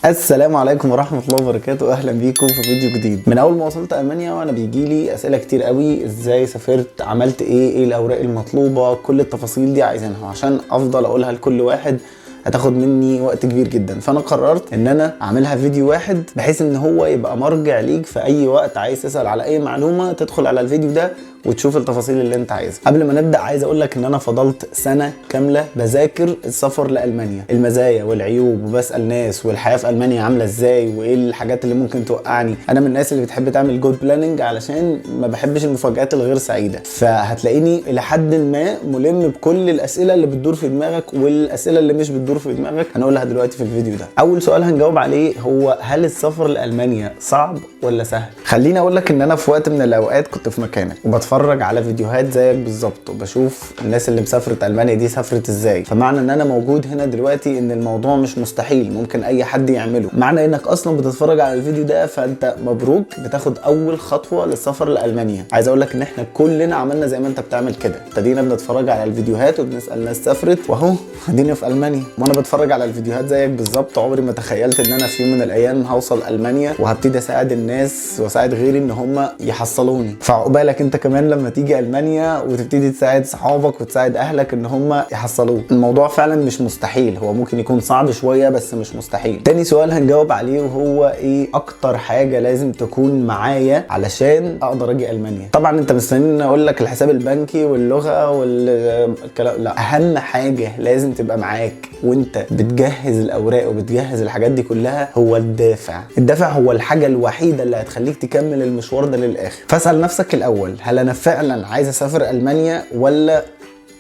السلام عليكم ورحمه الله وبركاته. اهلا بيكم في فيديو جديد. من اول ما وصلت المانيا وانا بيجي لي اسئله كتير قوي، ازاي سافرت، عملت ايه الاوراق المطلوبه، كل التفاصيل دي عايزينها عشان افضل اقولها لكل واحد هتاخد مني وقت كبير جدا. فانا قررت ان انا اعملها فيديو واحد بحيث ان هو يبقى مرجع ليك في اي وقت عايز تسال على اي معلومه، تدخل على الفيديو ده وتشوف التفاصيل اللي انت عايزها. قبل ما نبدا عايز اقول لك ان انا فضلت سنه كامله بذاكر السفر لالمانيا، المزايا والعيوب، وبسال ناس والحياه في المانيا عامله ازاي وايه الحاجات اللي ممكن توقعني. انا من الناس اللي بتحب تعمل جود بلاننج علشان ما بحبش المفاجآت الغير سعيده، فهتلاقيني الى حد ما ملم بكل الاسئله اللي بتدور في دماغك والاسئله اللي مش بتدور في دماغك هنقولها دلوقتي في الفيديو ده. اول سؤال هنجاوب عليه هو هل السفر لالمانيا صعب ولا سهل؟ خليني اقول لك ان انا في وقت من الاوقات كنت في مكانك وبتفرج على فيديوهات زيك بالظبط، وبشوف الناس اللي مسافرت المانيا دي سافرت ازاي. فمعنى ان انا موجود هنا دلوقتي ان الموضوع مش مستحيل، ممكن اي حد يعمله. معنى انك اصلا بتتفرج على الفيديو ده فانت مبروك، بتاخد اول خطوه للسفر لالمانيا. عايز اقول لك ان احنا كلنا عملنا زي ما انت بتعمل كده، ابتدينا بنتفرج على الفيديوهات وبنسال ناس سافرت واهو ادينا في المانيا. وانا بتفرج على الفيديوهات زيك بالظبط، عمري ما تخيلت ان انا في يوم من الايام هوصل المانيا وهبتدي اساعد الناس واساعد غيري ان هم يحصلوني. فعقبالك انت كمان لما تيجي المانيا وتبتدي تساعد صحابك وتساعد اهلك ان هم يحصلوك. الموضوع فعلا مش مستحيل، هو ممكن يكون صعب شويه بس مش مستحيل. تاني سؤال هنجاوب عليه وهو ايه اكتر حاجه لازم تكون معايا علشان اقدر اجي المانيا. طبعا انت مستنيني اقول لك الحساب البنكي واللغه والكلام، لا، اهم حاجه لازم تبقى معاك وانت بتجهز الاوراق وبتجهز الحاجات دي كلها هو الدافع. الدافع هو الحاجه الوحيده اللي هتخليك تكمل المشوار ده للاخر. فاسال نفسك الاول، هل انا فعلا عايز اسافر المانيا ولا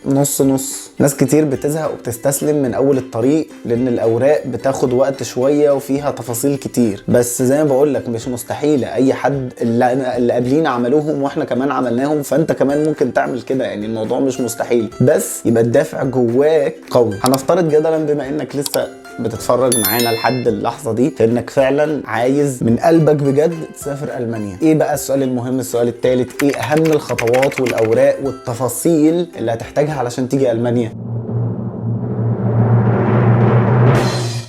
نص نص؟ ناس كتير بتزهق وبتستسلم من اول الطريق لان الاوراق بتاخد وقت شويه وفيها تفاصيل كتير، بس زي ما بقول لك مش مستحيله. اي حد اللي قبلينا عملوهم واحنا كمان عملناهم، فانت كمان ممكن تعمل كده. يعني الموضوع مش مستحيل، بس يبقى الدافع جواك قوي. هنفترض جدلا بما انك لسه بتتفرج معانا لحد اللحظه دي فانك فعلا عايز من قلبك بجد تسافر المانيا. ايه بقى السؤال المهم، السؤال الثالث، ايه اهم الخطوات والاوراق والتفاصيل اللي هتحتاجها علشان تيجي المانيا؟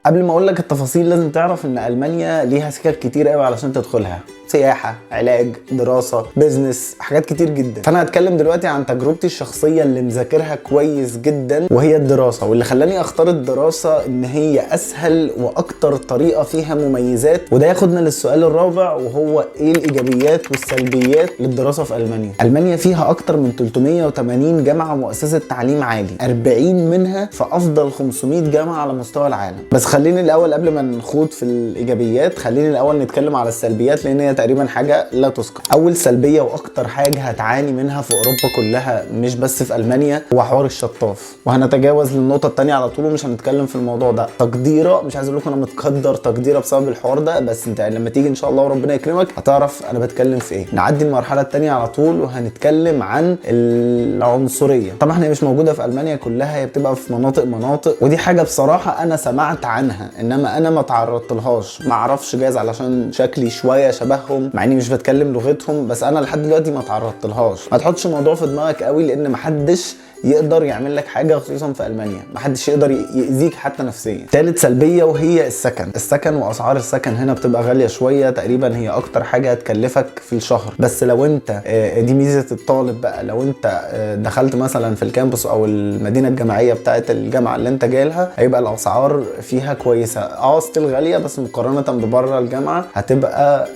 قبل ما اقول لك التفاصيل لازم تعرف ان المانيا ليها سكك كتير قوي علشان تدخلها، سياحه، علاج، دراسه، بيزنس، حاجات كتير جدا. فانا هتكلم دلوقتي عن تجربتي الشخصيه اللي مذاكرها كويس جدا وهي الدراسه، واللي خلاني اختار الدراسه ان هي اسهل واكتر طريقه فيها مميزات. وده ياخدنا للسؤال الرابع وهو ايه الايجابيات والسلبيات للدراسه في المانيا. المانيا فيها اكتر من 380 جامعه مؤسسه تعليم عالي، 40 منها في افضل 500 جامعه على مستوى العالم. بس خليني الاول قبل ما نخوض في الايجابيات خليني الاول نتكلم على السلبيات، لان هي تقريبا حاجه لا تذكر. اول سلبيه واكتر حاجه هتعاني منها في اوروبا كلها مش بس في المانيا هو حوار الشطاف. وهنتجاوز للنقطه الثانيه على طول ومش هنتكلم في الموضوع ده. تقديره، مش عايز اقول لكم انا متقدر تقديره بسبب الحوار ده، بس انت لما تيجي ان شاء الله وربنا يكرمك هتعرف انا بتكلم في ايه. نعدي المرحله الثانيه على طول وهنتكلم عن العنصريه. طبعا هي مش موجوده في المانيا كلها، هي بتبقى في مناطق ودي حاجه بصراحه انا سمعت عنها انما انا ما تعرضت لهاش. ما اعرفش، جايز علشان شكلي شويه شبههم مع اني مش بتكلم لغتهم، بس انا لحد دلوقتي ما تعرضت لهاش. ما تحطش الموضوع في دماغك قوي لان محدش يقدر يعمل لك حاجه خصوصا في المانيا، محدش يقدر يأذيك حتى نفسيا. ثالث سلبيه وهي السكن واسعار السكن هنا بتبقى غاليه شويه، تقريبا هي اكتر حاجه هتكلفك في الشهر. بس لو انت دي ميزه الطالب بقى، لو انت دخلت مثلا في الكامبوس او المدينه الجامعيه بتاعه الجامعه اللي انت جاي لها هيبقى الاسعار فيها كويسه. ستيل غاليه بس مقارنه ببره الجامعه هتبقى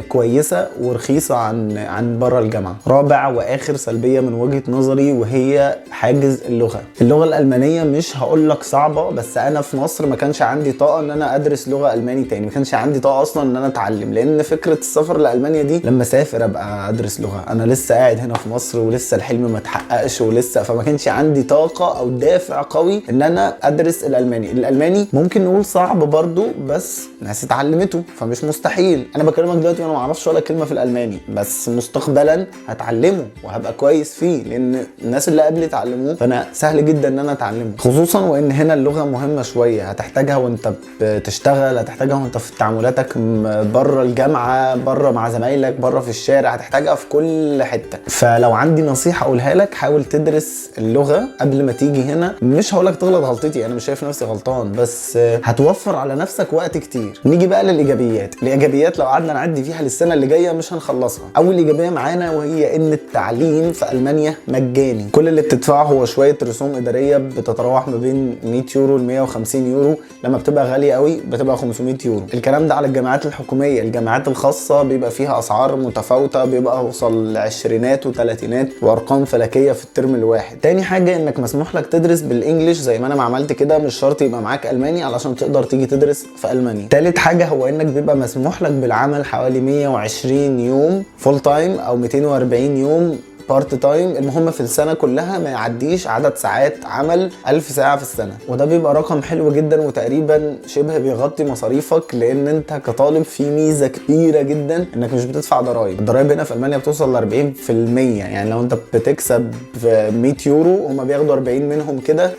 كويسه ورخيصه عن بره الجامعه. رابع واخر سلبيه من وجهه نظري وهي حاجز اللغه الالمانيه. مش هقول لك صعبه، بس انا في مصر ما كانش عندي طاقه ان انا ادرس لغه الماني تاني، ما كانش عندي طاقه اصلا ان انا اتعلم، لان فكره السفر لالمانيا دي لما اسافر ابقى ادرس لغه. انا لسه قاعد هنا في مصر ولسه الحلم ما اتحققش ولسه، فما كانش عندي طاقه او دافع قوي ان انا ادرس الالماني ممكن نقول صعب برضو بس ناس اتعلمته فمش مستحيل. انا بكلمك دلوقتي وانا ما اعرفش ولا كلمه في الالماني، بس مستقبلا هتعلمه وهبقى كويس فيه لان الناس اللي قبلي اتعلموه، فانا سهل جدا ان انا اتعلمه. خصوصا وان هنا اللغه مهمه شويه، هتحتاجها وانت بتشتغل، هتحتاجها وانت في تعاملاتك بره الجامعه، بره مع زمايلك، بره في الشارع، هتحتاجها في كل حته. فلو عندي نصيحه اقولها لك، حاول تدرس اللغه قبل ما تيجي هنا. مش هقول لك تغلط غلطتي، انا مش شايف نفسي غلطان، بس هتوفر على نفسك وقت كتير. نيجي بقى للايجابيات. الايجابيات لو قعدنا نعدي فيها للسنه اللي جايه مش هنخلصها. اول ايجابيه معانا وهي ان التعليم في المانيا مجاني. كل اللي بتدفعه هو شويه رسوم اداريه بتتراوح ما بين 100 يورو ل 150 يورو، لما بتبقى غاليه قوي بتبقى 500 يورو. الكلام ده على الجامعات الحكوميه. الجامعات الخاصه بيبقى فيها اسعار متفاوته، بيبقى اوصل لعشرينات وثلاثينات وارقام فلكيه في الترم الواحد. تاني حاجه انك مسموح لك تدرس بالانجلش زي ما انا ما عملت كده، مش شرط يبقى معاك الماني علشان تقدر تيجي تدرس في المانيا. تالت حاجه هو انك بيبقى مسموح لك بالعمل حوالي 120 يوم فول تايم او 240 يوم بارت تايم. المهم في السنه كلها ما يعديش عدد ساعات عمل 1000 ساعه في السنه، وده بيبقى رقم حلو جدا وتقريبا شبه بيغطي مصاريفك، لان انت كطالب في ميزه كبيره جدا انك مش بتدفع ضرائب. الضرائب هنا في المانيا بتوصل ل 40%. يعني لو انت بتكسب 100 يورو هما بياخدوا 40 منهم كده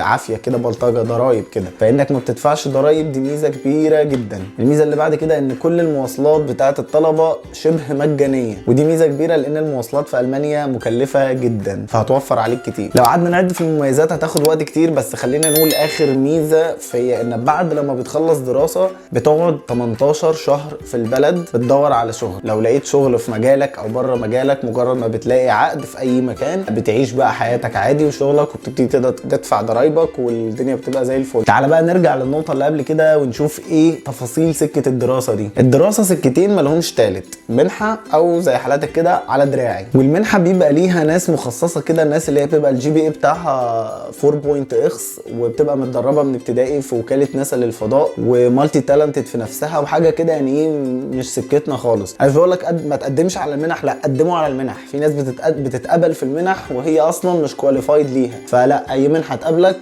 عافيه كده، بلطجه ضرائب كده، فانك ما بتدفعش ضرائب دي ميزه كبيره جدا. الميزه اللي بعد كده ان كل المواصلات بتاعه الطلبه شبه مجانيه، ودي ميزه كبيره لان المواصلات في المانيا مكلفه جدا فهتوفر عليك كتير. لو قعدنا نعد في المميزات هتاخد وقت كتير، بس خلينا نقول اخر ميزه فهي ان بعد لما بتخلص دراسه بتقعد 18 شهر في البلد بتدور على شغل. لو لقيت شغل في مجالك او بره مجالك، مجرد ما بتلاقي عقد في اي مكان بتعيش بقى حياتك عادي وشغلك، وبتبتدي تدفع ضرايبك والدنيا بتبقى زي الفل. تعال بقى نرجع للنقطه اللي قبل كده ونشوف ايه تفاصيل سكه الدراسه دي. الدراسه سكتين مالهمش تالت، منحه او زي حالاتك كده على دراعي. والمنحه بيبقى ليها ناس مخصصه كده، الناس اللي هي بتبقى الجي بي اي بتاعها 4.x وبتبقى متدربه من ابتدائي في وكاله ناسا للفضاء ومالتي تالنتد في نفسها وحاجه كده. يعني ايه مش سكتنا خالص. عايز اقول لك ما تقدمش على المنح، لا قدموا على المنح. في ناس بتتقبل في المنح وهي اصلا مش كواليفايد ليها، فلا اي منحه تقابلك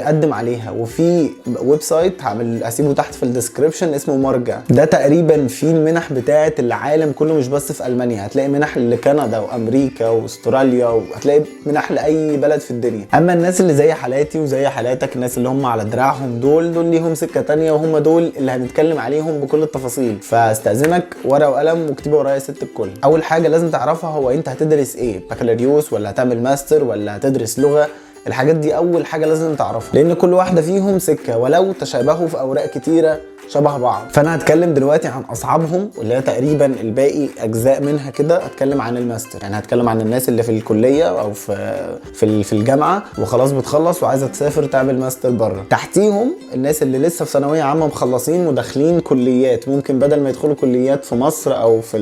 قدم عليها. وفي ويب سايت اسيبه تحت في الديسكريبشن اسمه مرجع، ده تقريبا فيه المنح بتاعه العالم كله مش بس في المانيا. هتلاقي منح لكندا وامريكا واستراليا، وهتلاقي منح لاي بلد في الدنيا. اما الناس اللي زي حالاتي وزي حالاتك، الناس اللي هم على دراعهم دول ليهم سكه تانية، وهم دول اللي هنتكلم عليهم بكل التفاصيل. فاستاذنك ورقه وقلم واكتبي ورايا ست الكل. اول حاجه لازم تعرفها هو انت هتدرس ايه، بكالوريوس ولا هتعمل ماستر ولا هتدرس لغه. الحاجات دي اول حاجه لازم تعرفها، لان كل واحده فيهم سكه ولو تشابهوا في اوراق كتيره شبه بعض. فانا هتكلم دلوقتي عن اصعبهم واللي هي تقريبا الباقي اجزاء منها كده. هتكلم عن الماستر، يعني هتكلم عن الناس اللي في الكليه او في الجامعه وخلاص بتخلص وعايزه تسافر تعمل ماستر بره. تحتيهم الناس اللي لسه في ثانويه عامه مخلصين وداخلين كليات، ممكن بدل ما يدخلوا كليات في مصر او في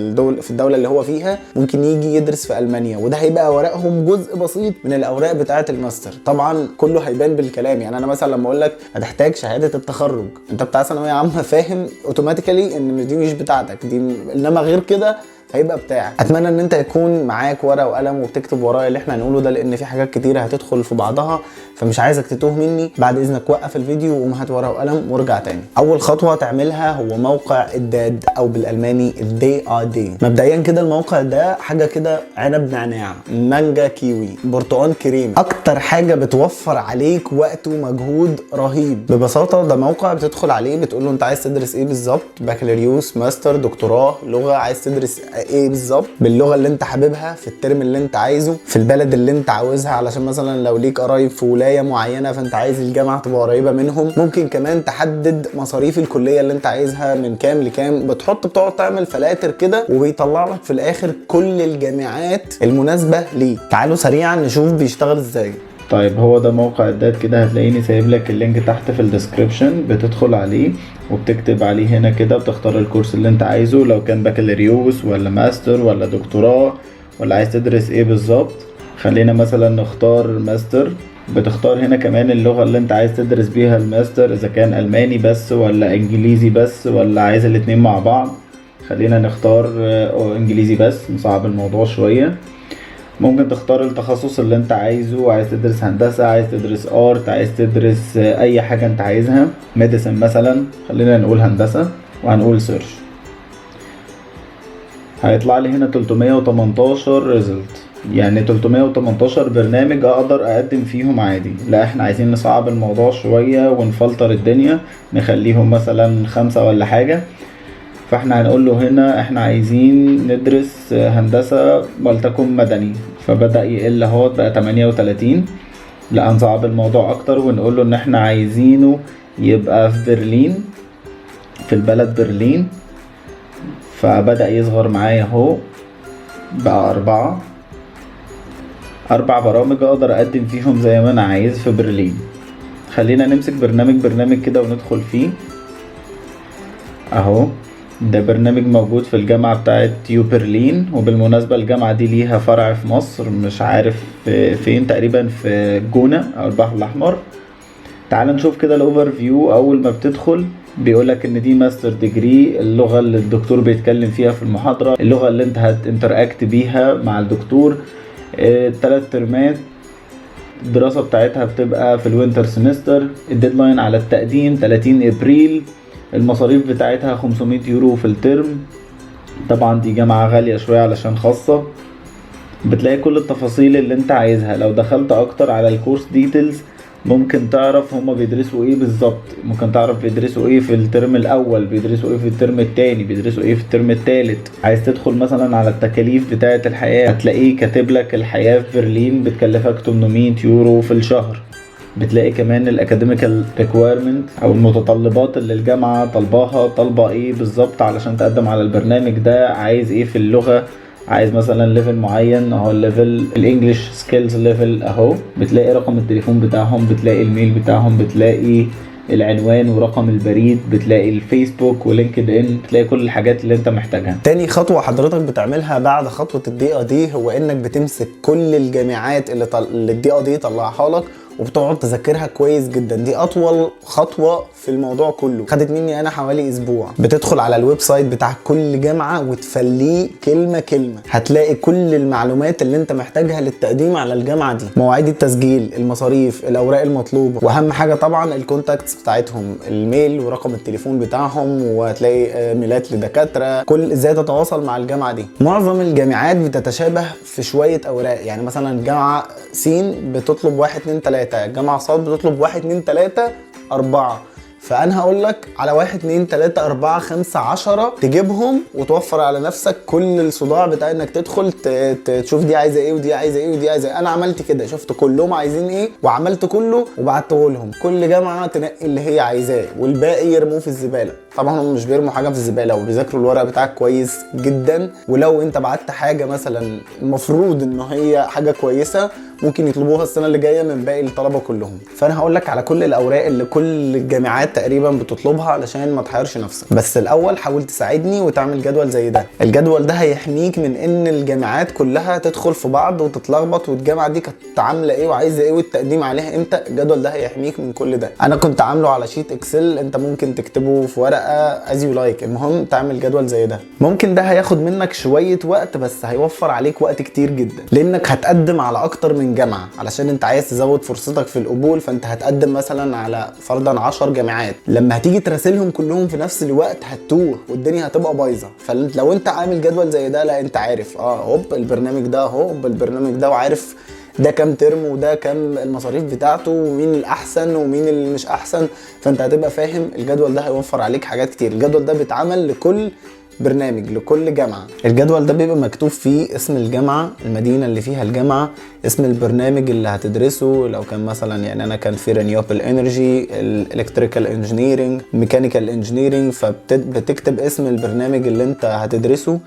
الدوله اللي هو فيها ممكن يجي يدرس في المانيا، وده هيبقى اوراقهم جزء بسيط من الاوراق بتاعه الماستر. طبعا كله هيبان بالكلام. يعني انا مثلا لما اقول لك هتحتاج شهاده التخرج، انت بتاع ثانويه عامه فاهم اوتوماتيكالي ان دي مش بتاعتك دي، انما غير كده هيبقى بتاعك. اتمنى ان انت يكون معاك ورقه وقلم وبتكتب ورايا اللي احنا هنقوله ده، لان في حاجات كتيره هتدخل في بعضها فمش عايزك تتوه مني. بعد اذنك وقف الفيديو وقوم هات ورقه وقلم وارجع تاني. اول خطوه تعملها هو موقع الداد او بالالماني الدي ا دي. مبدئيا كده الموقع ده حاجه كده عنب نعناع، مانجا كيوي، برتقال كريم، اكتر حاجه بتوفر عليك وقت ومجهود رهيب. ببساطه ده موقع بتدخل عليه بتقول له انت عايز تدرس ايه بالظبط، بكالوريوس ماستر دكتوراه لغه، عايز تدرس ايه بالظبط باللغه اللي انت حاببها في الترم اللي انت عايزه في البلد اللي انت عاوزها، علشان مثلا لو ليك قرايب في ولايه معينه فانت عايز الجامعه تبقى قريبه منهم. ممكن كمان تحدد مصاريف الكليه اللي انت عايزها من كام لكام، بتقعد تعمل فلاتر كده وبيطلع لك في الاخر كل الجامعات المناسبه ليك. تعالوا سريعا نشوف بيشتغل ازاي. طيب هو ده موقع الداد كده، هتلاقيني سايب لك اللينك تحت في الديسكريبشن، بتدخل عليه وبتكتب عليه هنا كده، بتختار الكورس اللي انت عايزه، لو كان بكالوريوس ولا ماستر ولا دكتوراه ولا عايز تدرس ايه بالظبط. خلينا مثلا نختار ماستر. بتختار هنا كمان اللغة اللي انت عايز تدرس بيها الماستر، اذا كان الماني بس ولا انجليزي بس ولا عايز الاتنين مع بعض. خلينا نختار انجليزي بس، نصعب الموضوع شوية. ممكن تختار التخصص اللي انت عايزه، عايز تدرس هندسة، عايز تدرس ارت، عايز تدرس اي حاجة انت عايزها، ميديسن مثلا. خلينا نقول هندسة وهنقول سيرش. هيطلع لي هنا 318 ريزلت، يعني 318 برنامج اقدر اقدم فيهم عادي. لا احنا عايزين نصعب الموضوع شوية ونفلتر الدنيا، نخليهم مثلا 5 ولا حاجة. فاحنا هنقول له هنا احنا عايزين ندرس هندسة ولتكن مدني، فبدأ يقل اهوت بقى 38. لا هنصعب الموضوع اكتر ونقول له ان احنا عايزينه يبقى في برلين، في البلد برلين. فبدأ يصغر معايا اهو، بقى 4 برامج اقدر اقدم فيهم زي ما انا عايز في برلين. خلينا نمسك برنامج كده وندخل فيه اهو. ده برنامج موجود في الجامعة بتاعت يو برلين، وبالمناسبة الجامعة دي ليها فرع في مصر، مش عارف فين، تقريبا في الجونة او البحر الاحمر. تعال نشوف كده الاوفر فيو. اول ما بتدخل بيقولك ان دي ماستر ديجري، اللغة اللي الدكتور بيتكلم فيها في المحاضرة، اللغة اللي انت هتنتراكت بيها مع الدكتور. 3 ترمات. الدراسة بتاعتها بتبقى في الوينتر سمستر. الديدلاين على التقديم 30 ابريل. المصاريف بتاعتها 500 يورو في الترم. طبعا دي جامعة غالية شوية علشان خاصة. بتلاقي كل التفاصيل اللي انت عايزها. لو دخلت اكتر على الكورس ديتيلز ممكن تعرف هما بيدرسوا ايه بالظبط، ممكن تعرف بيدرسوا ايه في الترم الاول، بيدرسوا ايه في الترم التاني، بيدرسوا ايه في الترم التالت. عايز تدخل مثلا على التكاليف بتاعة الحياة، هتلاقيه كاتب لك الحياة في برلين بتكلفك 800 يورو في الشهر. بتلاقي كمان الاكاديميكال ريكويرمنت او المتطلبات اللي الجامعة طالبة ايه بالظبط علشان تقدم على البرنامج ده. عايز ايه في اللغة، عايز مثلا ليفل معين اهو، الليفل الانجليش سكيلز ليفل اهو. بتلاقي رقم التليفون بتاعهم، بتلاقي الميل بتاعهم، بتلاقي العنوان ورقم البريد، بتلاقي الفيسبوك ولينكد ان، بتلاقي كل الحاجات اللي انت محتاجها. تاني خطوة حضرتك بتعملها بعد خطوة الدي او دي هو انك بتمسك كل الجامعات اللي الدي او دي طلعها لك وبتقعد تذاكرها كويس جدا. دي اطول خطوة في الموضوع كله، خدت مني انا حوالي اسبوع. بتدخل على الويب سايت بتاع كل جامعة وتفليه كلمة كلمة، هتلاقي كل المعلومات اللي انت محتاجها للتقديم على الجامعة دي، مواعيد التسجيل، المصاريف، الاوراق المطلوبة، واهم حاجة طبعا الكونتاكتس بتاعتهم، الميل ورقم التليفون بتاعهم، وهتلاقي ميلات لدكاترة، كل ازاي تتواصل مع الجامعة دي. معظم الجامعات بتتشابه في شوية اوراق، يعني مثلا جامعة س بتطلب 1 2 3، جامعة ص بتطلب 1 2 3 4. فانا هقول لك على 1 2 3 4 5 10 تجيبهم وتوفر على نفسك كل الصداع بتاع انك تدخل تشوف دي عايزه ايه ودي عايزه ايه ودي عايزه ايه. انا عملت كده، شفت كلهم عايزين ايه وعملت كله وبعته لهم. كل جامعه تنقي اللي هي عايزاه والباقي يرموه في الزباله. طبعا هم مش بيرموا حاجه في الزباله وبيذاكروا الورق بتاعك كويس جدا. ولو انت بعت حاجه مثلا المفروض ان هي حاجه كويسه ممكن يطلبوها السنه اللي جايه من باقي الطلبه كلهم. فانا هقول لك على كل الاوراق اللي كل الجامعات تقريبا بتطلبها علشان ما تحيرش نفسك. بس الاول حاول تساعدني وتعمل جدول زي ده. الجدول ده هيحميك من ان الجامعات كلها تدخل في بعض وتتلخبط والجامعه دي كانت عامله ايه وعايزه ايه والتقديم عليها امتى. الجدول ده هيحميك من كل ده. انا كنت عامله على شيت اكسل، انت ممكن تكتبه في ورقه از يو لايك. المهم تعمل جدول زي ده. ممكن ده هياخد منك شويه وقت بس هيوفر عليك وقت كتير جدا، لانك هتقدم على اكتر من جامعه علشان انت عايز تزود فرصتك في القبول. فانت هتقدم مثلا على فرضا 10 جامعات، لما هتيجي تراسلهم كلهم في نفس الوقت هتتوه والدنيا هتبقى بايظه. فلو انت عامل جدول زي ده لا انت عارف هوب البرنامج ده هوب البرنامج ده، وعارف ده كام ترم وده كام المصاريف بتاعته ومين الاحسن ومين اللي مش احسن. فانت هتبقى فاهم. الجدول ده هيوفر عليك حاجات كتير. الجدول ده بيتعمل لكل برنامج لكل جامعة. الجدول ده بيبقى مكتوب فيه اسم الجامعة، المدينة اللي فيها الجامعة، اسم البرنامج اللي هتدرسه. لو كان مثلا يعني انا كان في رينيوبل انرجي، الالكتريكال انجينيرنج، ميكانيكال انجينيرنج، فبتكتب اسم البرنامج اللي انت هتدرسه،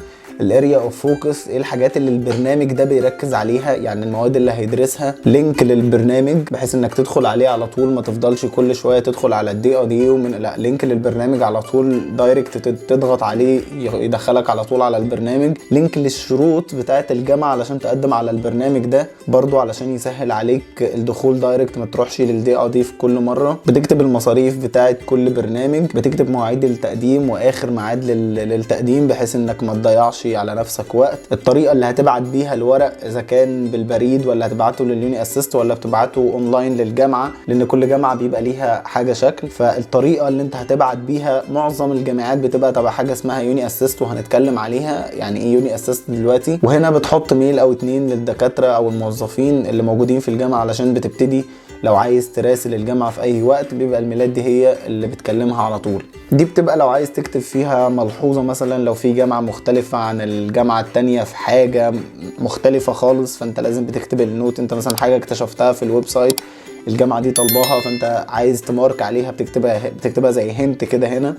الاريا اوف فوكس، ايه الحاجات اللي البرنامج ده بيركز عليها، يعني المواد اللي هيدرسها، لينك للبرنامج بحيث انك تدخل عليه على طول، ما تفضلش كل شويه تدخل على الدي او دي لا، لينك للبرنامج على طول دايركت تضغط عليه يدخلك على طول على البرنامج. لينك للشروط بتاعه الجامعه علشان تقدم على البرنامج ده برضو علشان يسهل عليك الدخول دايركت، ما تروحش للدي او دي في كل مره. بتكتب المصاريف بتاعه كل برنامج، بتكتب مواعيد التقديم واخر ميعاد للتقديم بحيث انك ما تضيعش على نفسك وقت. الطريقه اللي هتبعت بيها الورق اذا كان بالبريد ولا هتبعته لليوني اسيست ولا بتبعته اونلاين للجامعه، لان كل جامعه بيبقى ليها حاجه شكل. فالطريقه اللي انت هتبعت بيها معظم الجامعات بتبقى تبع حاجه اسمها يوني اسيست وهنتكلم عليها يعني ايه يوني اسيست دلوقتي. وهنا بتحط ميل او 2 للدكاتره او الموظفين اللي موجودين في الجامعه علشان بتبتدي لو عايز تراسل الجامعه في اي وقت بيبقى الميلاد دي هي اللي بتكلمها على طول. دي بتبقى لو عايز تكتب فيها ملحوظه مثلا لو في جامعه مختلفه عن الجامعه التانية في حاجه مختلفه خالص، فانت لازم بتكتب النوت. انت مثلا حاجه اكتشفتها في الويب سايت الجامعه دي طالباها، فانت عايز تمارك عليها بتكتبها زي هنت كده هنا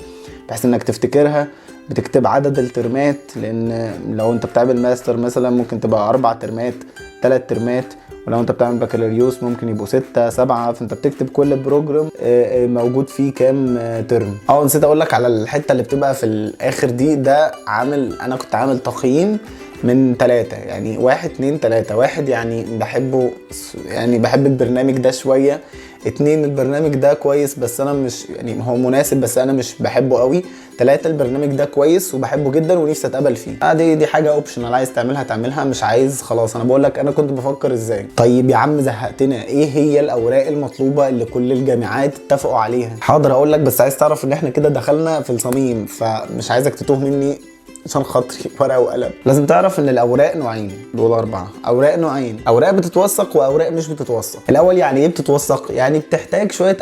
بحيث انك تفتكرها. بتكتب عدد الترمات، لان لو انت بتعمل ماستر مثلا ممكن تبقى 4 ترمات 3 ترمات، ولو انت بتعمل بكالوريوس ممكن يبقوا 6 7. فانت بتكتب كل بروجرام موجود فيه كام ترم. نسيت اقول لك على الحته اللي بتبقى في الاخر دي، ده انا كنت عامل تقييم من 3، يعني 1 2 3. 1 يعني بحبه، يعني بحب البرنامج ده شويه. 2 البرنامج ده كويس بس انا مش، يعني هو مناسب بس انا مش بحبه قوي. 3 البرنامج ده كويس وبحبه جدا ونفسي اتقبل فيه. دي حاجه اوبشنال، عايز تعملها مش عايز خلاص. انا بقول لك انا كنت بفكر ازاي. طيب يا عم زهقتنا، ايه هي الاوراق المطلوبه اللي كل الجامعات اتفقوا عليها؟ حاضر اقول لك، بس عايز تعرف ان احنا كده دخلنا في الصميم، فمش عايزك تتوه مني عشان خاطري. ورقه وقلم. لازم تعرف ان الاوراق نوعين، دول 4 اوراق. نوعين، اوراق بتتوثق واوراق مش بتتوثق. الاول يعني ايه بتتوثق؟ يعني بتحتاج شويه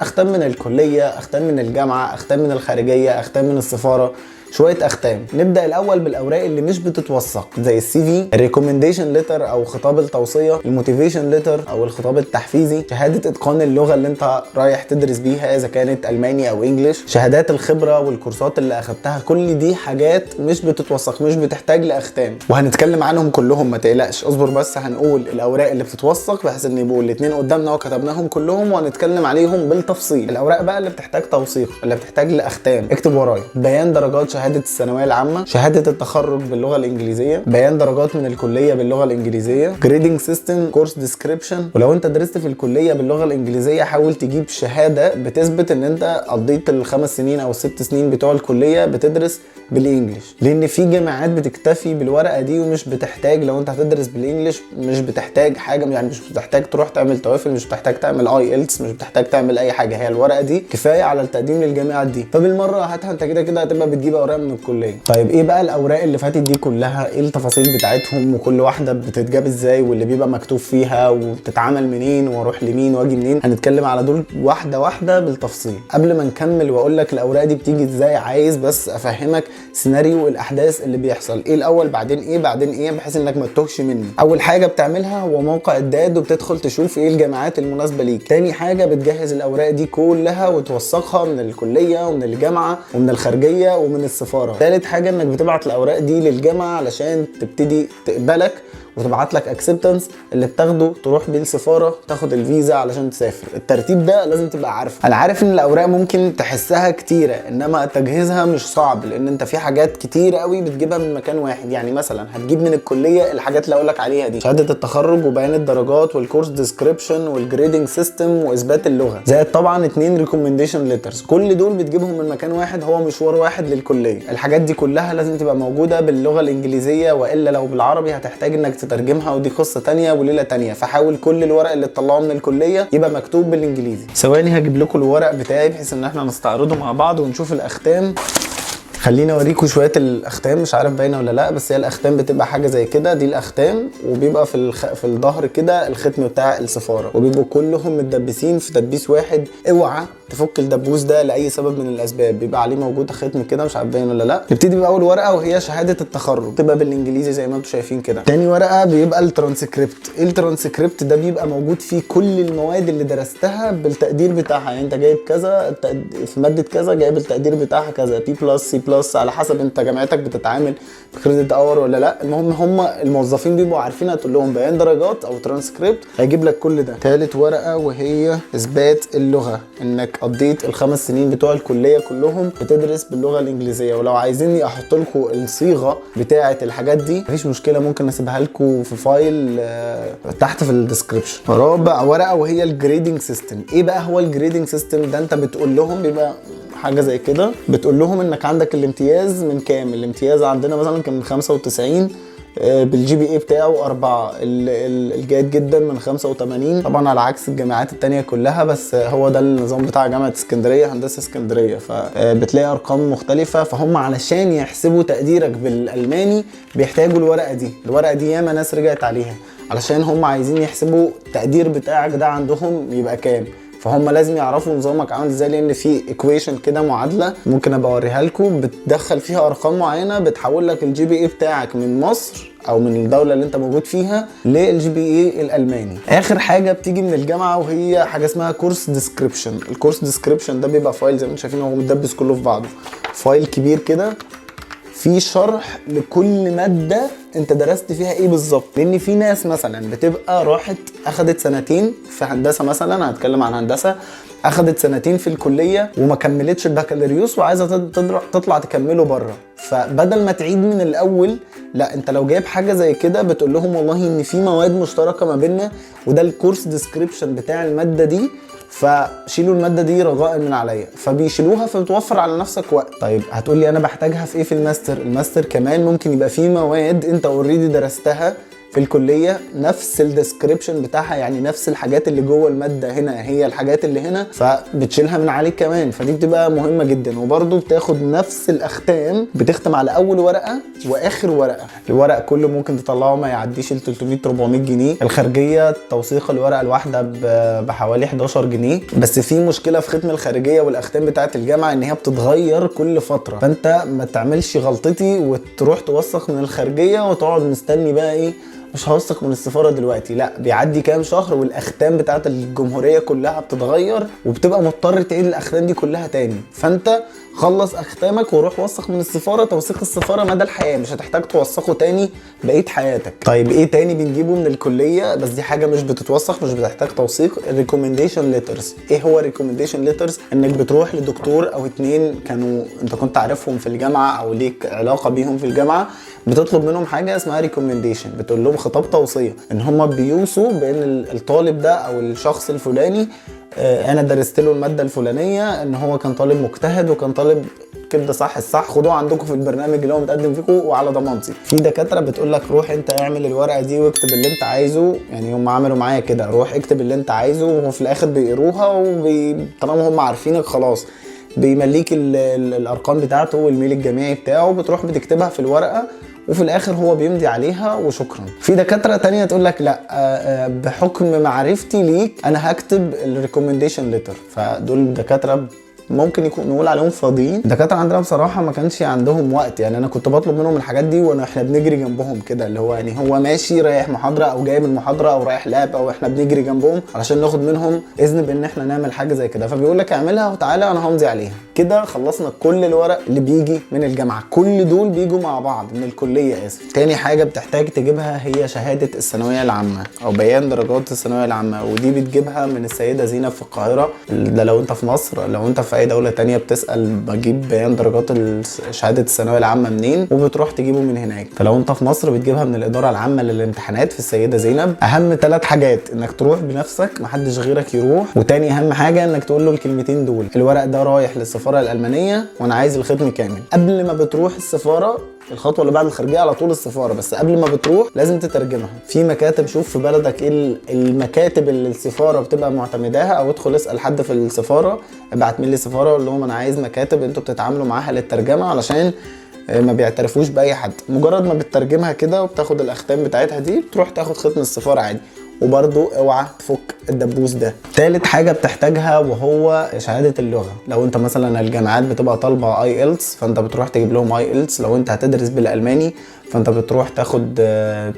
اختام من الكليه، اختام من الجامعه، اختام من الخارجيه، اختام من السفاره، شويه اختام. نبدا الاول بالاوراق اللي مش بتتوثق، زي السي في، الريكومنديشن ليتر او خطاب التوصيه، الموتيفيشن ليتر او الخطاب التحفيزي، شهاده اتقان اللغه اللي انت رايح تدرس بيها اذا كانت الماني او انجليش، شهادات الخبره والكورسات اللي اخدتها. كل دي حاجات مش بتتوثق، مش بتحتاج لاختام، وهنتكلم عنهم كلهم، ما تقلقش اصبر. بس هنقول الاوراق اللي بتتوثق بحيث ان يبقوا الاثنين قدامنا وكتبناهم كلهم، وهنتكلم عليهم بالتفصيل. الاوراق بقى اللي بتحتاج توثيق، اللي بتحتاج لاختام، اكتب ورايا: بيان درجات شهاده الثانويه العامه، شهاده التخرج باللغه الانجليزيه، بيان درجات من الكليه باللغه الانجليزيه، جريدنج سيستم، كورس ديسكريبشن. ولو انت درست في الكليه باللغه الانجليزيه حاول تجيب شهاده بتثبت ان انت قضيت ال5 سنين او ال6 سنين بتوع الكليه بتدرس بالانجليش، لان في جامعات بتكتفي بالورقه دي ومش بتحتاج. لو انت هتدرس بالانجليش مش بتحتاج حاجه، يعني مش بتحتاج تروح تعمل توافل، مش بتحتاج تعمل IELTS، مش بتحتاج تعمل اي حاجه. هي الورقه دي كفايه على التقديم للجامعات دي، فبالمره هاتها انت كده هتبقى بتجيب اوراق من الكليه. طيب ايه بقى الاوراق اللي فاتت دي كلها؟ ايه التفاصيل بتاعتهم وكل واحده بتتجاب ازاي واللي بيبقى مكتوب فيها وبتتعمل منين واروح لمين واجي منين؟ هنتكلم على دول واحده واحده بالتفصيل. قبل ما نكمل واقول لك الاوراق دي بتيجي ازاي، عايز بس افهمك سيناريو الاحداث اللي بيحصل. ايه الاول بعدين ايه بعدين ايه، بحيث انك ما تتوهش مني. اول حاجه بتعملها هو موقع الداد، وبتدخل تشوف ايه الجامعات المناسبه ليك. تاني حاجه بتجهز الاوراق دي كلها وتوثقها من الكليه ومن الجامعه ومن الخارجيه ومن السفاره. تالت حاجه انك بتبعت الاوراق دي للجامعه علشان تبتدي تقبلك وتبعت لك اكسبتنس اللي بتاخده تروح بيه السفاره تاخد الفيزا علشان تسافر. الترتيب ده لازم تبقى عارفه. انا عارف ان الاوراق ممكن تحسها كتيره، انما تجهيزها مش صعب، لان انت في حاجات كتير قوي بتجيبها من مكان واحد. يعني مثلا هتجيب من الكليه الحاجات اللي اقول لك عليها دي: شهاده التخرج وبيان الدرجات والكورس ديسكريبشن والجريدنج سيستم واثبات اللغه، زائد طبعا 2 ريكومنديشن ليترز. كل دول بتجيبهم من مكان واحد، هو مشوار واحد للكليه. الحاجات دي كلها لازم تبقى موجوده باللغه الانجليزيه، والا لو بالعربي هتحتاج انك تترجمها، ودي قصه تانية وليله تانية. فحاول كل الورق اللي تطلعه من الكليه يبقى مكتوب بالانجليزي. ثواني هجيب لكم الورق بتاعي بحيث ان احنا نستعرضه مع بعض ونشوف الاختام. خليني اوريكم شويه الاختام، مش عارف باينه ولا لا، بس هي الاختام بتبقى حاجه زي كده. دي الاختام، وبيبقى في الظهر كده الختم بتاع السفاره، وبيبقوا كلهم متدبسين في تدبيس واحد. اوعى تفك الدبوس ده لاي سبب من الاسباب، بيبقى عليه موجود ختم كده، مش عارف باين ولا لا. نبتدي باول ورقه وهي شهاده التخرج، تبقى بالانجليزي زي ما انتم شايفين كده. تاني ورقه بيبقى الترانسكريبت. الترانسكريبت ده بيبقى موجود فيه كل المواد اللي درستها بالتقدير بتاعها. يعني انت جايب كذا في ماده كذا، جايب التقدير بتاعها كذا، بي بلس سي بلس، على حسب انت جامعتك بتتعامل بكريدت اور ولا لا. المهم هم الموظفين بيبقوا عارفين، هتقول لهم بيان درجات او ترانسكريبت هيجيب لك كل ده. ثالث ورقه وهي اثبات اللغه، انك قضيت ال5 سنين بتوع الكليه كلهم بتدرس باللغه الانجليزيه. ولو عايزيني احط لكم الصيغه بتاعه الحاجات دي مفيش مشكله، ممكن اسيبها لكم في فايل تحت في الديسكربشن. رابع ورقه وهي الجريدنج سيستم. ايه بقى هو الجريدنج سيستم ده؟ انت بتقول لهم، بيبقى حاجه زي كده، بتقول لهم انك عندك الامتياز من كام. الامتياز عندنا مثلا كان من 95 بالجي بي اي بتاعه 4، الجيد جدا من 85، طبعا على عكس الجامعات التانية كلها، بس هو ده النظام بتاع جامعة اسكندرية، هندسة اسكندرية. فبتلاقي ارقام مختلفة، فهم علشان يحسبوا تقديرك بالالماني بيحتاجوا الورقة دي ياما ناس رجعت عليها، علشان هم عايزين يحسبوا التقدير بتاعك ده عندهم يبقى كام. فهم لازم يعرفوا نظامك عامل ازاي، لان في ايكويشن كده، معادله ممكن ابقى اوريها لكم، بتدخل فيها ارقام معينه بتحول لك الجي بي اي بتاعك من مصر او من الدوله اللي انت موجود فيها للجي بي اي الالماني. اخر حاجه بتيجي من الجامعه وهي حاجه اسمها كورس ديسكريبشن. الكورس ديسكريبشن ده بيبقى فايل زي ما انتم شايفين، هو متدبس كله في بعضه، فايل كبير كده في شرح لكل ماده انت درست فيها ايه بالظبط. لان في ناس مثلا بتبقى راحت اخدت سنتين في هندسه، مثلا هتكلم عن هندسه، اخدت سنتين في الكليه وما كملتش البكالوريوس وعايزه تطلع تكمله بره، فبدل ما تعيد من الاول، لا انت لو جايب حاجه زي كده بتقول لهم والله ان في مواد مشتركه ما بيننا وده الكورس ديسكريبشن بتاع الماده دي، فشيلوا الماده دي رجاء من عليا، فبيشيلوها، فبتوفر على نفسك وقت. طيب هتقول لي انا بحتاجها في ايه في الماستر؟ الماستر كمان ممكن يبقى فيه مواد انت اوريدي درستها في الكليه نفس الديسكريبشن بتاعها، يعني نفس الحاجات اللي جوه الماده هنا هي الحاجات اللي هنا، فبتشيلها من عليك كمان، فدي بتبقى مهمه جدا. وبرده بتاخد نفس الاختام، بتختم على اول ورقه واخر ورقه. الورق كله ممكن تطلعه ما يعديش ال 300 400 جنيه، الخارجيه توثيق الورقه الواحده بحوالي 11 جنيه. بس في مشكله في ختم الخارجيه والاختام بتاعه الجامعه ان هي بتتغير كل فتره، فانت ما تعملش غلطتي وتروح توثق من الخارجيه وتقعد مستني بقى ايه، مش هوثق من السفاره دلوقتي، لا بيعدي كام شهر والاختام بتاعه الجمهوريه كلها بتتغير وبتبقى مضطر تعيد الاختام دي كلها تاني. فانت خلص اختامك وروح وثق من السفاره، توثيق السفاره مدى الحياه، مش هتحتاج توثقه تاني بقيه حياتك. طيب ايه تاني بنجيبه من الكليه بس دي حاجه مش بتتوثق، مش بتحتاج توثيق؟ الريكومنديشن ليترز. ايه هو ريكومنديشن ليترز؟ انك بتروح لدكتور او اتنين كانوا انت كنت عارفهم في الجامعه او ليك علاقه بيهم في الجامعه، بتطلب منهم حاجه اسمها ريكومنديشن، بتقول لهم خطاب توصيه ان هم بيوصوا بان الطالب ده او الشخص الفلاني انا درست له الماده الفلانيه، ان هو كان طالب مجتهد وكان طالب كده صح الصح، خدوه عندكم في البرنامج اللي هو متقدم فيكم وعلى ضمانتي. في دكاتره بتقول لك روح انت اعمل الورقه دي واكتب اللي انت عايزه، يعني هم عملوا معايا كده، روح اكتب اللي انت عايزه، وفي الاخر بيقروها طالما هم عارفينك خلاص بيمليك الارقام بتاعته والميل الجامعي بتاعه، بتروح بتكتبها في الورقه وفي الاخر هو بيمضي عليها وشكرا. في دكاتره تانية تقول لك لا بحكم معرفتي ليك انا هكتب الريكومنديشن ليتر، فدول دكاتره ممكن يكون نقول عليهم فاضيين. الدكاتره عندنا بصراحه ما كانش عندهم وقت، يعني انا كنت بطلب منهم الحاجات دي واحنا بنجري جنبهم كده، اللي هو يعني هو ماشي رايح محاضره او جاي من محاضره او رايح لاب او احنا بنجري جنبهم علشان ناخد منهم اذن بان احنا نعمل حاجه زي كده، فبيقول لك اعملها وتعالى انا همضي عليها. كده خلصنا كل الورق اللي بيجي من الجامعه، كل دول بيجوا مع بعض من الكليه اسف. تاني حاجه بتحتاج تجيبها هي شهاده الثانويه العامه او بيان درجات الثانويه العامه، ودي بتجيبها من السيده زينب في القاهره. ده لو انت في مصر، لو انت في اي دوله تانية بتسال بجيب بيان درجات شهاده الثانويه العامه منين، وبتروح تجيبه من هناك. فلو انت في مصر بتجيبها من الاداره العامه للامتحانات في السيده زينب. اهم 3 حاجات انك تروح بنفسك محدش غيرك يروح، وتاني اهم حاجه انك تقول له الكلمتين دول، الورق ده رايح للسفاره الالمانيه وانا عايز الختم كامل. قبل ما بتروح السفاره، الخطوه اللي بعد الخارجيه على طول السفاره، بس قبل ما بتروح لازم تترجمها في مكاتب. شوف في بلدك ايه المكاتب اللي السفاره بتبقى معتمداها، او ادخل اسال حد في السفاره، ابعت لي السفاره قول لهم انا عايز مكاتب انتوا بتتعاملوا معاها للترجمه، علشان ما بيعترفوش باي حد. مجرد ما بتترجمها كده وبتاخد الاختام بتاعتها دي، بتروح تاخد ختم السفاره عادي. وبرضو اوعى تفك الدبوس ده. تالت حاجه بتحتاجها وهو شهاده اللغه. لو انت مثلا الجامعات بتبقى طالبه ايلتس، فانت بتروح تجيب لهم ايلتس. لو انت هتدرس بالالماني فانت بتروح تاخد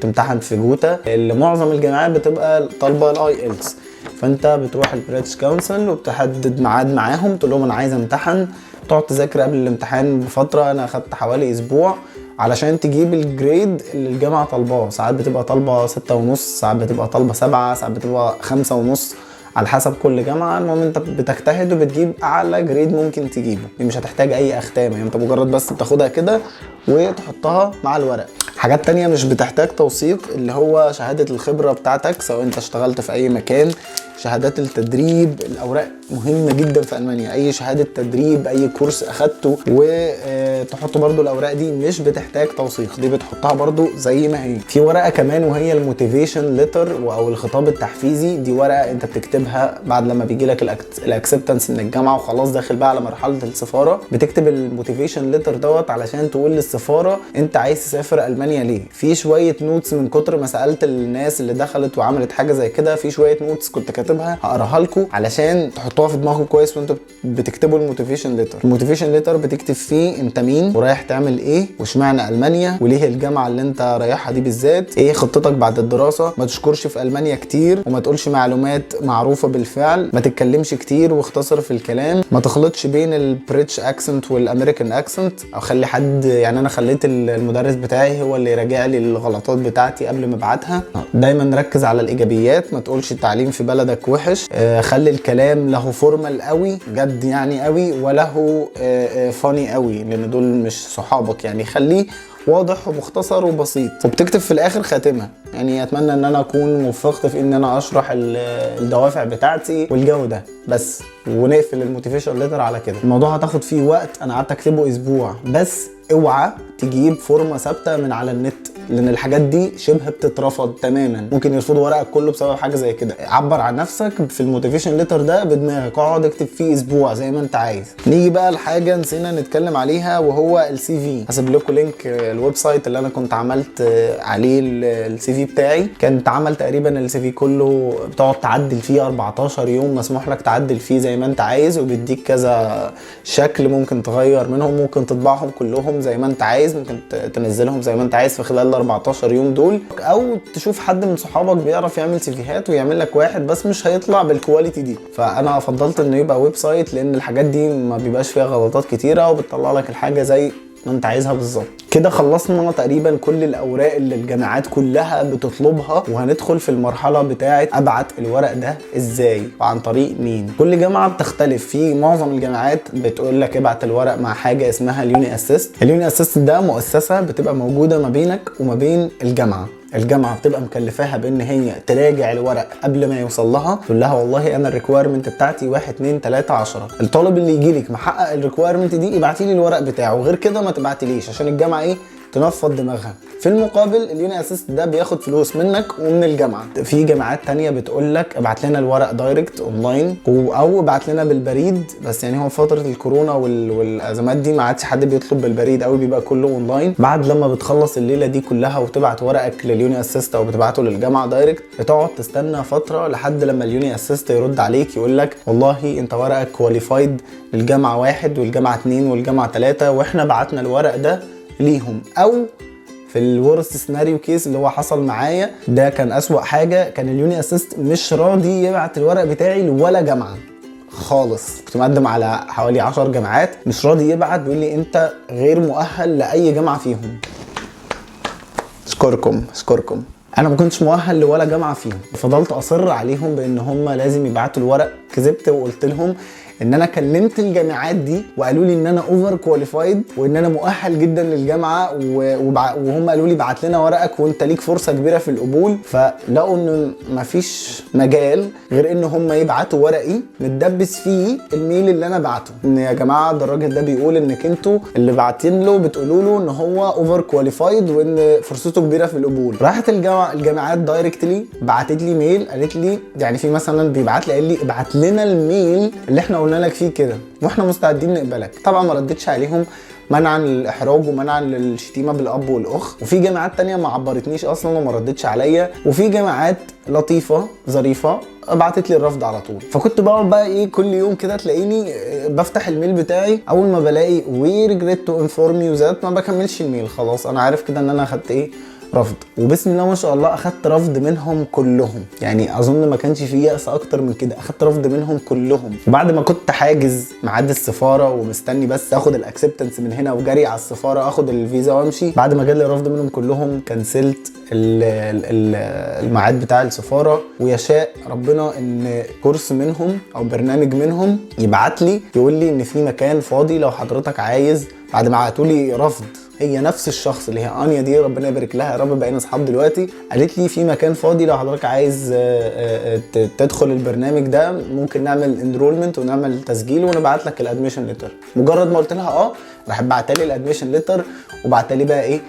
تمتحن في جوتا، اللي معظم الجامعات بتبقى طالبه الايلتس، فانت بتروح البريتش كونسل وبتحدد ميعاد معاهم، تقول لهم انا عايز امتحن، تقعد تذاكر قبل الامتحان بفتره. انا اخدت حوالي اسبوع علشان تجيب الجريد اللي الجامعه طالباه. ساعات بتبقى طالبه 6.5، ساعات بتبقى طالبه 7، ساعات بتبقى 5.5 على حسب كل جامعه. المهم انت بتجتهد وبتجيب اعلى جريد ممكن تجيبه، مش هتحتاج اي اختام، يعني انت مجرد بس بتاخدها كده وتحطها مع الورق. حاجات تانية مش بتحتاج توثيق، اللي هو شهاده الخبره بتاعتك سواء انت اشتغلت في اي مكان، شهادات التدريب، الاوراق مهمه جدا في المانيا. اي شهاده تدريب، اي كورس اخدته، وتحط برضو الاوراق دي مش بتحتاج توثيق، دي بتحطها برضو زي ما هي. في ورقه كمان وهي الموتيفيشن ليتر او الخطاب التحفيزي. دي ورقه انت بتكتبها بعد لما بيجي لك الاكسبتنس من الجامعه وخلاص داخل بقى على مرحله السفاره. بتكتب الموتيفيشن ليتر دوت علشان تقول للسفاره انت عايز تسافر المانيا ليه. في شويه نوتس من كتر ما سالت الناس اللي دخلت وعملت حاجه زي كده، في شويه نوتس كنت كاتبها هقراها لكم علشان تحطوها في دماغكم كويس وانتوا بتكتبوا الموتيفيشن ليتر. الموتيفيشن ليتر بتكتب فيه انت مين ورايح تعمل ايه واشمعنى المانيا وليه الجامعه اللي انت رايحها دي بالذات، ايه خطتك بعد الدراسه. ما تشكرش في المانيا كتير وما تقولش معلومات معروفه بالفعل، ما تتكلمش كتير واختصر في الكلام، ما تخلطش بين البريتش اكسنت والامريكان اكسنت، او خلي حد، يعني انا خليت المدرس بتاعي هو اللي يراجع لي الغلطات بتاعتي قبل ما ابعتها. دايما ركز على الايجابيات، ما تقولش التعليم في بلدك وحش. خلي الكلام له فورمال قوي جد يعني قوي، وله فاني قوي لان دول مش صحابك، يعني خليه واضح ومختصر وبسيط. وبتكتب في الاخر خاتمه، يعني اتمنى ان انا اكون وفقت في ان انا اشرح الدوافع بتاعتي والجو ده بس، ونقفل الموتيفيشن ليتر على كده. الموضوع هتاخد فيه وقت، انا قعدت اكتبه اسبوع بس. اوعى تجيب فورمه ثابته من على النت لان الحاجات دي شبه بتترفض تماما، ممكن يرفضوا ورقك كله بسبب حاجه زي كده. عبر عن نفسك في الموتيفيشن ليتر ده بدماغك، اقعد اكتب فيه اسبوع زي ما انت عايز. نيجي بقى لحاجه نسينا نتكلم عليها وهو السي في. هسيب لكم لينك الويب سايت اللي انا كنت عملت عليه السي في بتاعي. كان اتعمل تقريبا السي في كله بتقعد تعدل فيه 14 يوم، مسموح لك تعدل فيه زي ما انت عايز، وبيديك كذا شكل ممكن تغير منهم، ممكن تطبعهم كلهم زي ما انت عايز، ممكن تنزلهم زي ما انت عايز في خلال ال 14 يوم دول، او تشوف حد من صحابك بيعرف يعمل سيفيهات ويعمل لك واحد، بس مش هيطلع بالكواليتي دي. فانا فضلت انه يبقى ويب سايت لان الحاجات دي ما بيبقاش فيها غلطات كتيره وبتطلع لك الحاجه زي ما انت عايزها بالظبط. كده خلصنا تقريبا كل الاوراق اللي الجامعات كلها بتطلبها، وهندخل في المرحله بتاعه ابعت الورق ده ازاي وعن طريق مين. كل جامعه بتختلف. في معظم الجامعات بتقول لك ابعت الورق مع حاجه اسمها اليوني اسيست. اليوني اسيست ده مؤسسه بتبقى موجوده ما بينك وما بين الجامعه. الجامعه بتبقى مكلفاها بان هي تراجع الورق قبل ما يوصل لها، تقول لها والله انا الريكويرمنت بتاعتي 1 2 3 10. الطالب اللي يجي لك محقق الريكويرمنت دي ابعتي لي الورق بتاعه، غير كده ما تبعتليش عشان الجامعه ايه تنفض دماغها. في المقابل اليوني اسيست ده بياخد فلوس منك ومن الجامعه. في جامعات تانية بتقول لك ابعت لنا الورق دايركت اونلاين او ابعت لنا بالبريد، بس يعني هو فتره الكورونا والازمات دي ما عادش حد بيطلب بالبريد قوي، بيبقى كله اونلاين. بعد لما بتخلص الليله دي كلها وتبعت ورقك لليوني اسيست او بتبعته للجامعه دايركت، بتقعد تستنى فتره لحد لما اليوني اسيست يرد عليك يقول لك والله انت ورقك كواليفايد للجامعه 1 والجامعه 2 والجامعه 3، واحنا بعتنا الورق ده ليهم. او في الورست سيناريو كيس اللي هو حصل معايا ده كان اسوأ حاجه، كان اليوني اسيست مش راضي يبعت الورق بتاعي لولا جامعه خالص. كنت مقدم على حوالي 10 جامعات، مش راضي يبعت، بيقول لي انت غير مؤهل لاي جامعه فيهم. اشكركم انا ما كنتش مؤهل لولا جامعه فيهم. فضلت اصر عليهم بان هم لازم يبعتوا الورق. كذبت وقلت لهم ان انا كلمت الجامعات دي وقالوا لي ان انا اوفر كواليفايد وان انا مؤهل جدا للجامعه، وهم قالوا لي بعت لنا ورقك وانت ليك فرصه كبيره في القبول. فلقوا ان مفيش مجال غير ان هم يبعتوا ورقي متدبس فيه الميل اللي انا بعته، ان يا جماعه ده الراجل ده بيقول انك انتوا اللي باعتين له بتقولوا له ان هو اوفر كواليفايد وان فرصته كبيره في القبول. راحت الجامعات دايركتلي بعتت لي ميل قالت لي، يعني في مثلا بيبعت لي قال لي ابعت لنا الميل اللي احنا قلنا لك فيه كده واحنا مستعدين نقبلك. طبعا ما ردتش عليهم منعا للاحراج ومنعا للشتيمه بالاب والاخ. وفي جامعات تانية ما عبرتنيش اصلا وما ردتش عليا، وفي جامعات لطيفه ظريفه بعتت لي الرفض على طول. فكنت بقعد بقى ايه كل يوم كده تلاقيني بفتح الميل بتاعي، اول ما بلاقي وي ريجريت تو انفورم يو ذات ما بكملش الميل، خلاص انا عارف كده ان انا اخدت ايه رفض. وبسم الله ما شاء الله اخدت رفض منهم كلهم، يعني اظن ما كانش في يأس اكتر من كده، اخدت رفض منهم كلهم. وبعد ما كنت حاجز ميعاد السفاره ومستني بس اخد الاكسبتنس من هنا وجري على السفاره اخد الفيزا وامشي، بعد ما جالي رفض منهم كلهم كنسلت الميعاد بتاع السفاره. ويشاء ربنا ان كورس منهم او برنامج منهم يبعت لي يقول لي ان في مكان فاضي لو حضرتك عايز، بعد ما بعتوا لي رفض هي نفس الشخص اللي هي انيا دي، ربنا يبارك لها يا رب، بقينا اصحاب دلوقتي، قالت لي في مكان فاضي لو حضرتك عايز تدخل البرنامج ده ممكن نعمل انرولمنت ونعمل تسجيل ونبعت لك الادميشن ليتر. مجرد ما قلت لها راح بعت لي الادميشن ليتر وبعت لي بقى ايه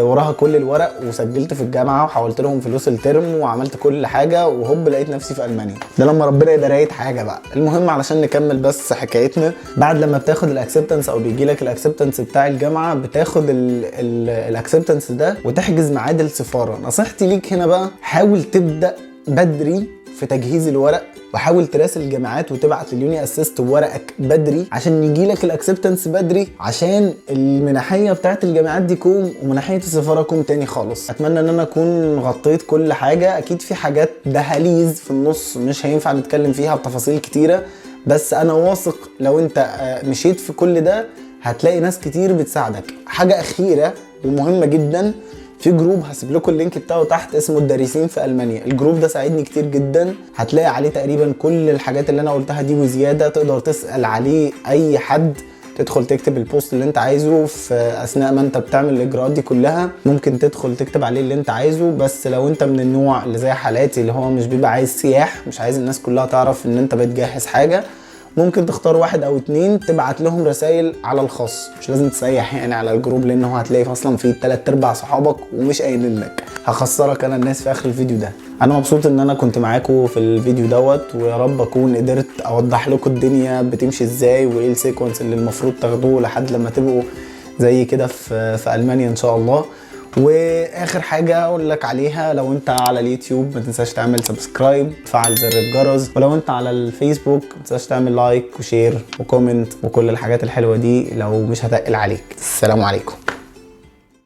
وراها كل الورق، وسجلت في الجامعه وحولت لهم فلوس الترم وعملت كل حاجه، وهوب لقيت نفسي في المانيا. ده لما ربنا يبقى رايد حاجه بقى. المهم علشان نكمل بس حكايتنا، بعد لما بتاخد الاكسبتنس او بيجي لك الاكسبتنس بتاع الجامعه، بتاخد الاكسبتنس ده وتحجز ميعاد السفاره. نصيحتي ليك هنا بقى، حاول تبدا بدري في تجهيز الورق، وحاول تراسل الجامعات وتبعت لليوني اسيست ورقك بدري عشان يجي لك الاكسبتنس بدري، عشان المنحيه بتاعت الجامعات دي كوم ومنحيه السفاره كوم تاني خالص. اتمنى ان انا اكون غطيت كل حاجه. اكيد في حاجات دهاليز في النص مش هينفع نتكلم فيها بتفاصيل كتيره، بس انا واثق لو انت مشيت في كل ده هتلاقي ناس كتير بتساعدك. حاجه اخيره ومهمه جدا، في جروب هسيب لكم اللينك بتاعه تحت اسمه الدارسين في المانيا. الجروب ده ساعدني كتير جدا، هتلاقي عليه تقريبا كل الحاجات اللي انا قلتها دي وزياده. تقدر تسال عليه اي حد، تدخل تكتب البوست اللي انت عايزه في اثناء ما انت بتعمل الاجراءات دي كلها، ممكن تدخل تكتب عليه اللي انت عايزه. بس لو انت من النوع اللي زي حالاتي اللي هو مش بيبقى عايز سياح، مش عايز الناس كلها تعرف ان انت بتجهز حاجه، ممكن تختار 1 أو 2 تبعت لهم رسائل على الخاص، مش لازم تسيح يعني على الجروب، لانه هتلاقي اصلا فيه 3/4 صحابك ومش قايلين لك. هخسرك انا الناس في اخر الفيديو ده. انا مبسوط ان انا كنت معاكم في الفيديو دوت، ويا رب اكون قدرت اوضح لكم الدنيا بتمشي ازاي وايه السيكونس اللي المفروض تاخدوه لحد لما تبقوا زي كده في المانيا ان شاء الله. واخر حاجه اقول لك عليها، لو انت على اليوتيوب ما تنساش تعمل سبسكرايب وتفعل زر الجرس، ولو انت على الفيسبوك ما تنساش تعمل لايك وشير وكومنت وكل الحاجات الحلوه دي لو مش هتقل عليك. السلام عليكم.